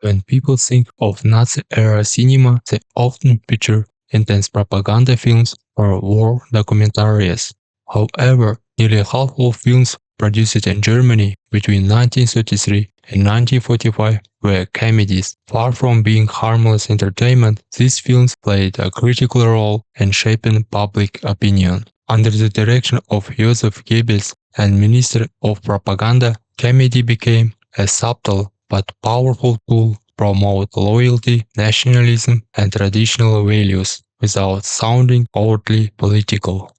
When people think of Nazi-era cinema, they often picture intense propaganda films or war documentaries. However, nearly half of films produced in Germany between 1933 and 1945 were comedies. Far from being harmless entertainment, these films played a critical role in shaping public opinion. Under the direction of Joseph Goebbels and Minister of Propaganda, comedy became a subtle but powerful tool to promote loyalty, nationalism, and traditional values without sounding overtly political.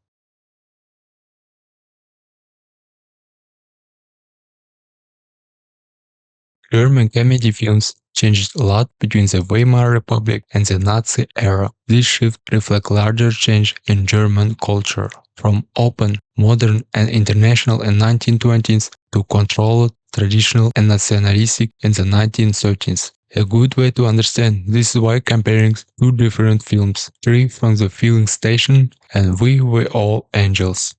German comedy films changed a lot between the Weimar Republic and the Nazi era. This shift reflects larger change in German culture, from open, modern, and international in 1920s to controlled, traditional, and nationalistic in the 1930s. A good way to understand this is by comparing two different films, Three from the Filling Station and We Were All Angels.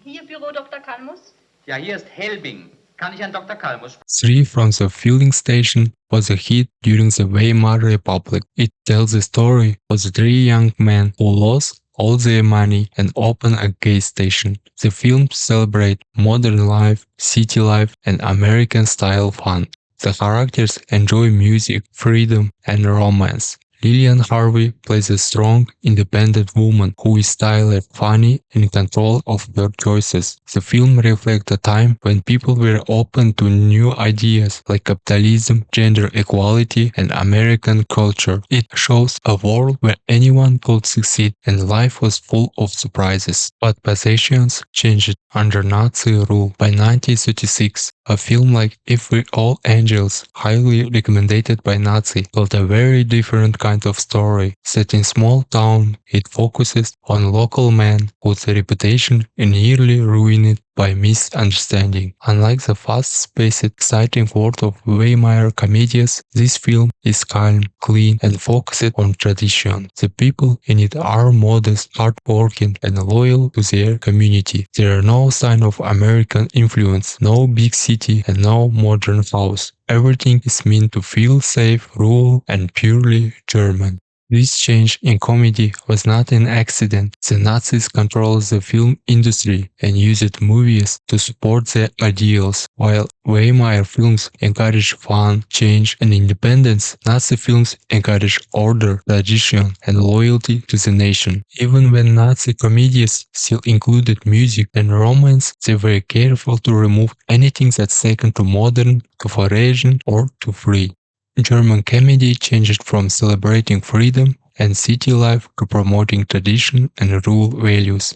Hier Büro Dr. Kalmus? Ja, hier ist Helbing. Kann ich Herrn Dr. Kalmus? Three from the Filling Station was a hit during the Weimar Republic. It tells the story of the three young men who lost all their money and opened a gas station. The film celebrates modern life, city life, and American-style fun. The characters enjoy music, freedom, and romance. Lillian Harvey plays a strong, independent woman who is stylish, funny, and in control of her choices. The film reflects a time when people were open to new ideas like capitalism, gender equality, and American culture. It shows a world where anyone could succeed and life was full of surprises. But positions changed under Nazi rule. By 1936, a film like If We're All Angels, highly recommended by Nazi, told a very different kind of story. Set in small town, it focuses on local men whose reputation is nearly ruined by misunderstanding. Unlike the fast-paced, exciting world of Weimar comedies, this film is calm, clean, and focused on tradition. The people in it are modest, hardworking, and loyal to their community. There are no signs of American influence, no big city, and no modern house. Everything is meant to feel safe, rural, and purely German. This change in comedy was not an accident. The Nazis controlled the film industry and used movies to support their ideals. While Weimar films encouraged fun, change, and independence, Nazi films encouraged order, tradition, and loyalty to the nation. Even when Nazi comedies still included music and romance, they were careful to remove anything that's second to modern, to foreign, or to free. German comedy changed from celebrating freedom and city life to promoting tradition and rural values.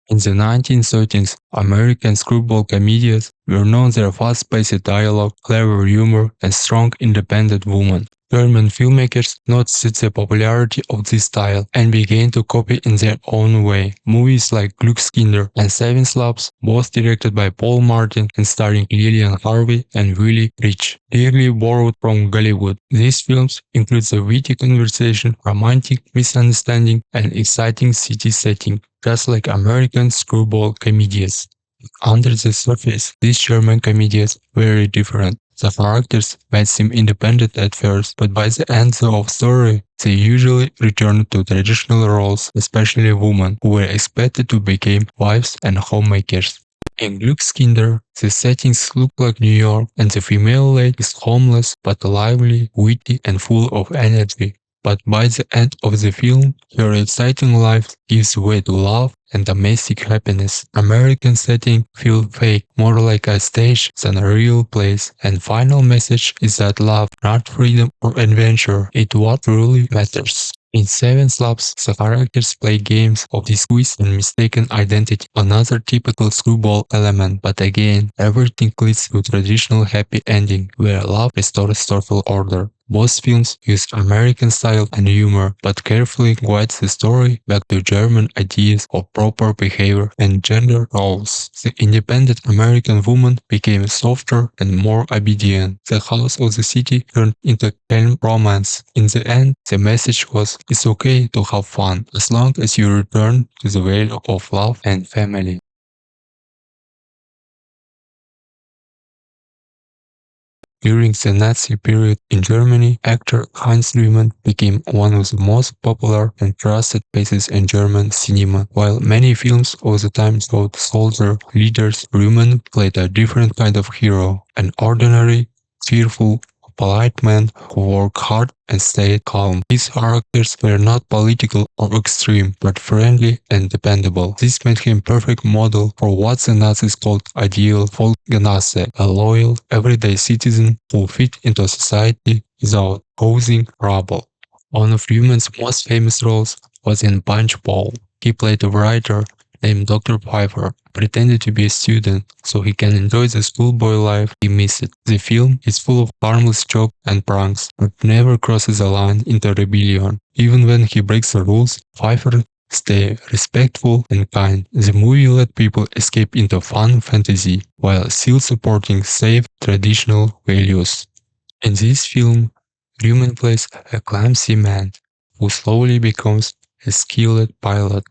In the 1930s, American screwball comedians were known for their fast-paced dialogue, clever humor, and strong independent women. German filmmakers noticed the popularity of this style and began to copy in their own way. Movies like Glückskinder and Seven Slaps, both directed by Paul Martin and starring Lillian Harvey and Willie Rich, clearly borrowed from Hollywood. These films include a witty conversation, romantic misunderstanding, and exciting city setting, just like American screwball comedies. Under the surface, these German comedies were very different. The characters might seem independent at first, but by the end of the story, they usually returned to traditional roles, especially women, who were expected to become wives and homemakers. In Glückskinder, the settings look like New York, and the female lead is homeless but lively, witty, and full of energy. But by the end of the film, her exciting life gives way to love and domestic happiness. American setting feel fake, more like a stage than a real place. And final message is that love, not freedom or adventure, is what truly matters. In Seven Slaps, the characters play games of disguise and mistaken identity, another typical screwball element, but again, everything leads to traditional happy ending, where love restores social order. Both films use American style and humor, but carefully guides the story back to German ideas of proper behavior and gender roles. The independent American woman became softer and more obedient. The house of the city turned into calm romance. In the end, the message was, it's okay to have fun, as long as you return to the value of love and family. During the Nazi period in Germany, actor Heinz Rühmann became one of the most popular and trusted faces in German cinema. While many films of the time showed soldier leaders, Rühmann played a different kind of hero, an ordinary, cheerful, polite man who worked hard and stayed calm. His characters were not political or extreme, but friendly and dependable. This made him perfect model for what the Nazis called ideal Volksgenosse, a loyal, everyday citizen who fit into society without causing trouble. One of Newman's most famous roles was in Punch Bowl. He played a writer named Dr. Pfeiffer, pretended to be a student so he can enjoy the schoolboy life he missed. The film is full of harmless jokes and pranks, but never crosses a line into rebellion. Even when he breaks the rules, Pfeiffer stays respectful and kind. The movie let people escape into fun fantasy, while still supporting safe traditional values. In this film, Newman plays a clumsy man who slowly becomes a skilled pilot.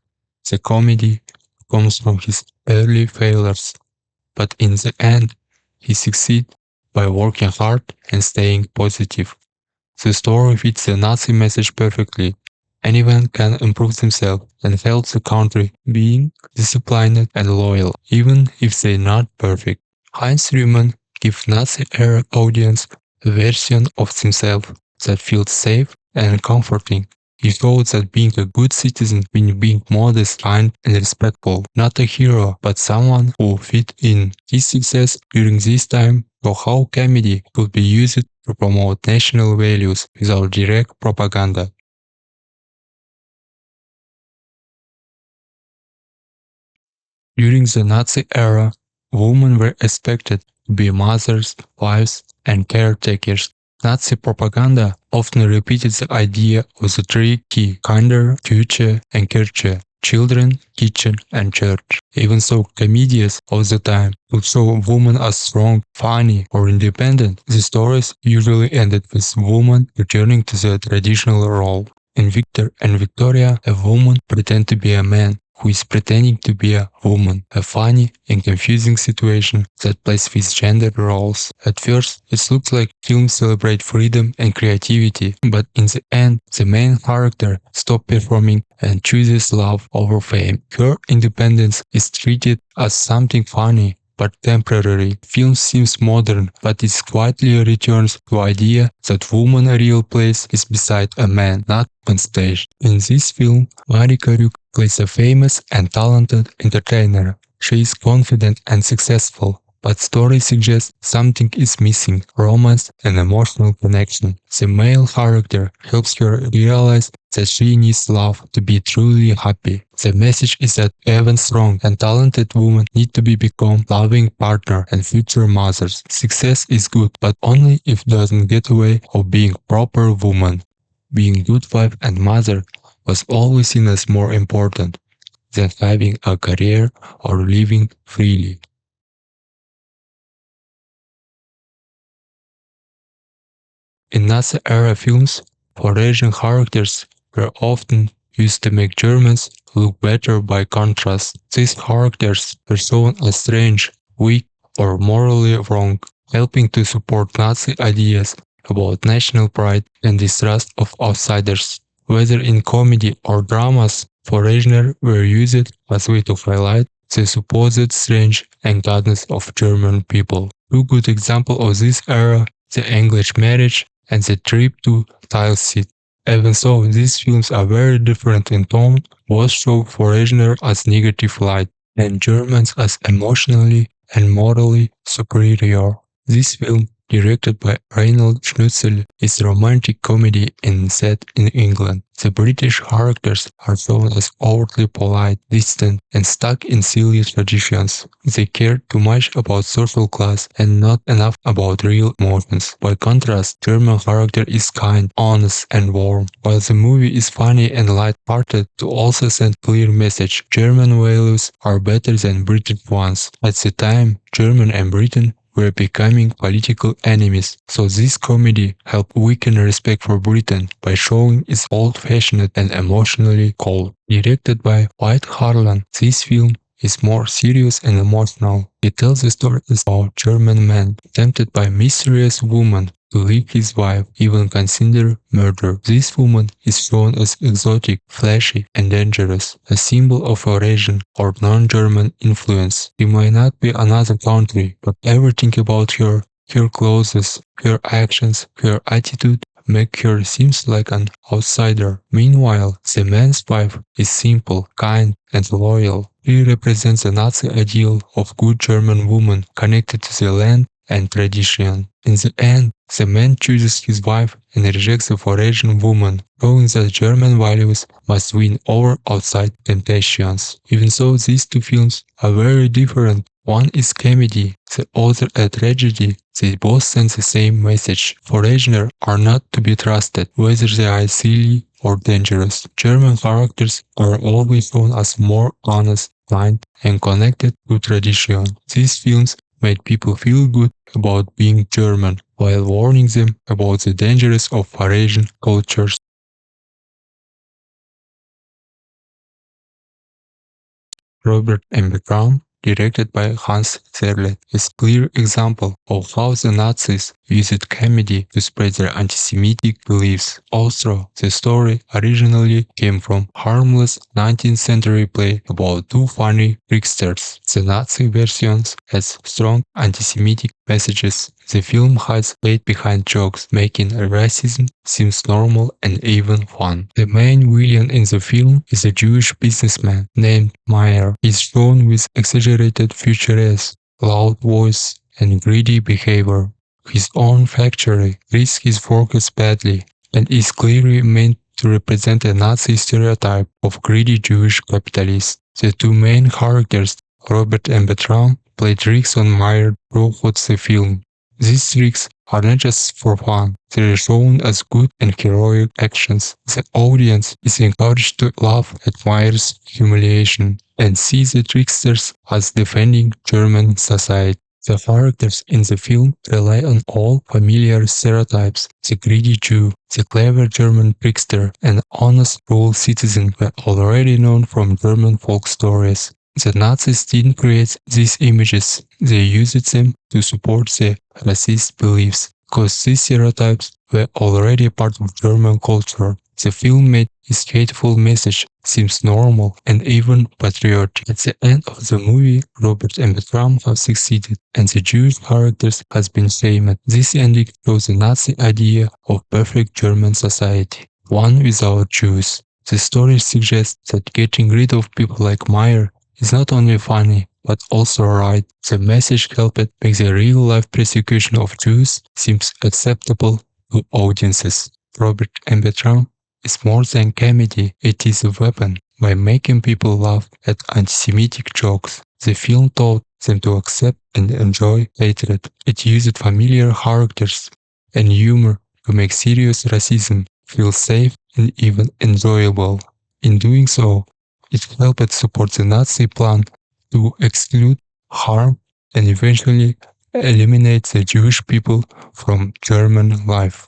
The comedy comes from his early failures, but in the end, he succeeds by working hard and staying positive. The story fits the Nazi message perfectly. Anyone can improve themselves and help the country being disciplined and loyal, even if they're not perfect. Heinz Rühmann gives Nazi-era audience a version of himself that feels safe and comforting. He showed that being a good citizen means being modest, kind, and respectful. Not a hero, but someone who fit in. His success during this time showed how comedy could be used to promote national values without direct propaganda. During the Nazi era, women were expected to be mothers, wives, and caretakers. Nazi propaganda often repeated the idea of the three key Kinder, Küche, and Kirche, children, kitchen, and church. Even so, comedians of the time would show women as strong, funny, or independent. The stories usually ended with women returning to their traditional role. In Victor and Victoria, a woman pretends to be a man who is pretending to be a woman, a funny and confusing situation that plays with gender roles. At first, it looks like films celebrate freedom and creativity, but in the end, the main character stops performing and chooses love over fame. Her independence is treated as something funny, but temporary. Film seems modern, but it quietly returns to the idea that woman's real place is beside a man, not on stage. In this film, Marika Ruk plays a famous and talented entertainer. She is confident and successful, but story suggests something is missing, romance and emotional connection. The male character helps her realize that she needs love to be truly happy. The message is that even strong and talented women need to become loving partner and future mothers. Success is good, but only if it doesn't get away of being proper woman. Being good wife and mother was always seen as more important than having a career or living freely. In Nazi-era films, foreign characters were often used to make Germans look better by contrast. These characters were shown as strange, weak, or morally wrong, helping to support Nazi ideas about national pride and distrust of outsiders. Whether in comedy or dramas, foreigners were used as a way to highlight the supposed strange and godness of German people. Two good examples of this era, The English Marriage and The Trip to Tilsit. Even so, these films are very different in tone. Both show foreigners as negative light and Germans as emotionally and morally superior. This film directed by Reinhold Schnitzel, is a romantic comedy and set in England. The British characters are shown as overtly polite, distant, and stuck in silly traditions. They care too much about social class and not enough about real emotions. By contrast, German character is kind, honest, and warm. While the movie is funny and light-hearted, to also send clear message: German values are better than British ones. At the time, Germany and Britain were becoming political enemies, so this comedy helped weaken respect for Britain by showing its old-fashioned and emotionally cold. Directed by White Harlan, this film is more serious and emotional. It tells the story about a German man tempted by a mysterious woman to leave his wife, even consider murder. This woman is shown as exotic, flashy, and dangerous, a symbol of Eurasian or non-German influence. She might not be another country, but everything about her, her clothes, her actions, her attitude, make her seems like an outsider. Meanwhile, the man's wife is simple, kind, and loyal. She represents the Nazi ideal of good German woman connected to the land and tradition. In the end, the man chooses his wife and rejects the foreign woman, showing that German values must win over outside temptations. Even though these two films are very different, one is comedy, the other a tragedy, they both send the same message. Foreigners are not to be trusted, whether they are silly or dangerous. German characters are always shown as more honest, kind, and connected to tradition. These films made people feel good about being German, while warning them about the dangers of Eurasian cultures. Robert M. Brown, directed by Hans Zerlett, is a clear example of how the Nazis used comedy to spread their anti-Semitic beliefs. Also, the story originally came from harmless 19th century play about two funny tricksters. The Nazi version has strong anti-Semitic messages. The film hides hate behind jokes, making racism seems normal and even fun. The main villain in the film is a Jewish businessman named Meyer. He's shown with exaggerated features, loud voice, and greedy behavior. His own factory treats his workers badly and is clearly meant to represent a Nazi stereotype of greedy Jewish capitalists. The two main characters, Robert and Bertram, play tricks on Meyer throughout the film. These tricks are not just for fun, they are shown as good and heroic actions. The audience is encouraged to laugh at Meyer's humiliation and see the tricksters as defending German society. The characters in the film rely on all familiar stereotypes. The greedy Jew, the clever German trickster, and honest rural citizen were already known from German folk stories. The Nazis didn't create these images, they used them to support their racist beliefs, because these stereotypes were already part of German culture. The film made its hateful message seems normal and even patriotic. At the end of the movie, Robert and Bertram have succeeded, and the Jewish characters has been shamed. This ending shows the Nazi idea of perfect German society, one without Jews. The story suggests that getting rid of people like Meyer is not only funny, but also right. The message helped make the real-life persecution of Jews seems acceptable to audiences. Robert M. Bertram is more than comedy, it is a weapon. By making people laugh at anti-Semitic jokes, the film taught them to accept and enjoy hatred. It used familiar characters and humor to make serious racism feel safe and even enjoyable. In doing so, it helped support the Nazi plan to exclude, harm, and eventually eliminate the Jewish people from German life.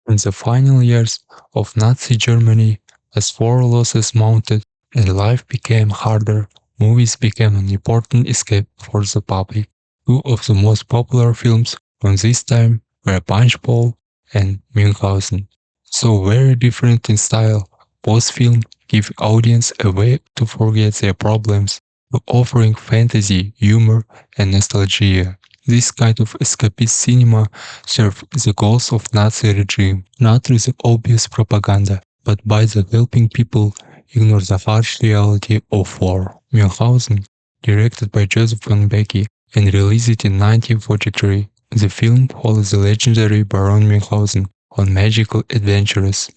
In the final years of Nazi Germany, as war losses mounted and life became harder, movies became an important escape for the public. Two of the most popular films from this time were Punch Bowl and Münchhausen. So very different in style, both films give audience a way to forget their problems, offering fantasy, humor, and nostalgia. This kind of escapist cinema served the goals of Nazi regime, not through the obvious propaganda, but by the helping people ignore the harsh reality of war. Münchhausen directed by Joseph von Becky and released in 1943. The film follows the legendary Baron Munchausen on magical adventures.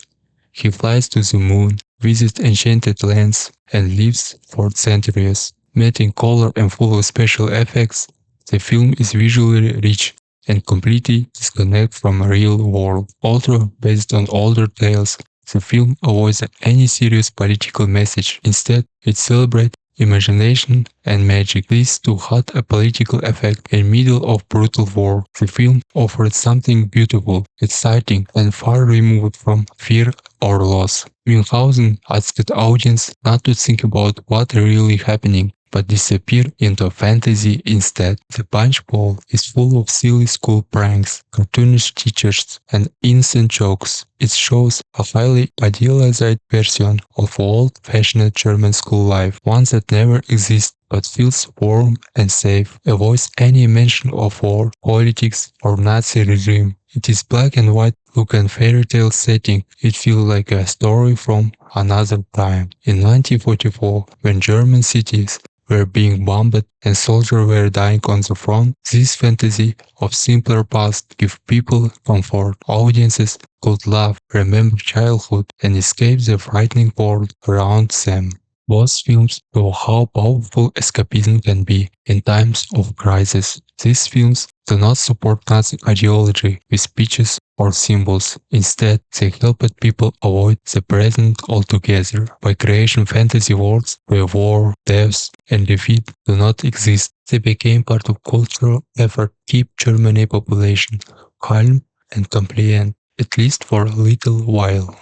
He flies to the moon, visits enchanted lands, and lives for centuries. Made in color and full of special effects, the film is visually rich and completely disconnected from a real world. Although based on older tales, the film avoids any serious political message. Instead, it celebrates imagination and magic. This to had a political effect in middle of brutal war. The film offered something beautiful, exciting, and far removed from fear or loss. Munchausen asked the audience not to think about what really happening, but disappear into fantasy instead. The Punch Bowl is full of silly school pranks, cartoonish teachers, and innocent jokes. It shows a highly idealized version of old-fashioned German school life, one that never exists but feels warm and safe, avoids any mention of war, politics, or Nazi regime. It is black and white look and fairy tale setting. It feels like a story from another time. In 1944, when German cities were being bombed and soldiers were dying on the front, this fantasy of simpler past gave people comfort. Audiences could laugh, remember childhood, and escape the frightening world around them. Both films show how powerful escapism can be in times of crisis. These films do not support Nazi ideology with speeches or symbols. Instead, they helped people avoid the present altogether by creating fantasy worlds where war, death, and defeat do not exist. They became part of cultural effort to keep Germany population calm and compliant, at least for a little while.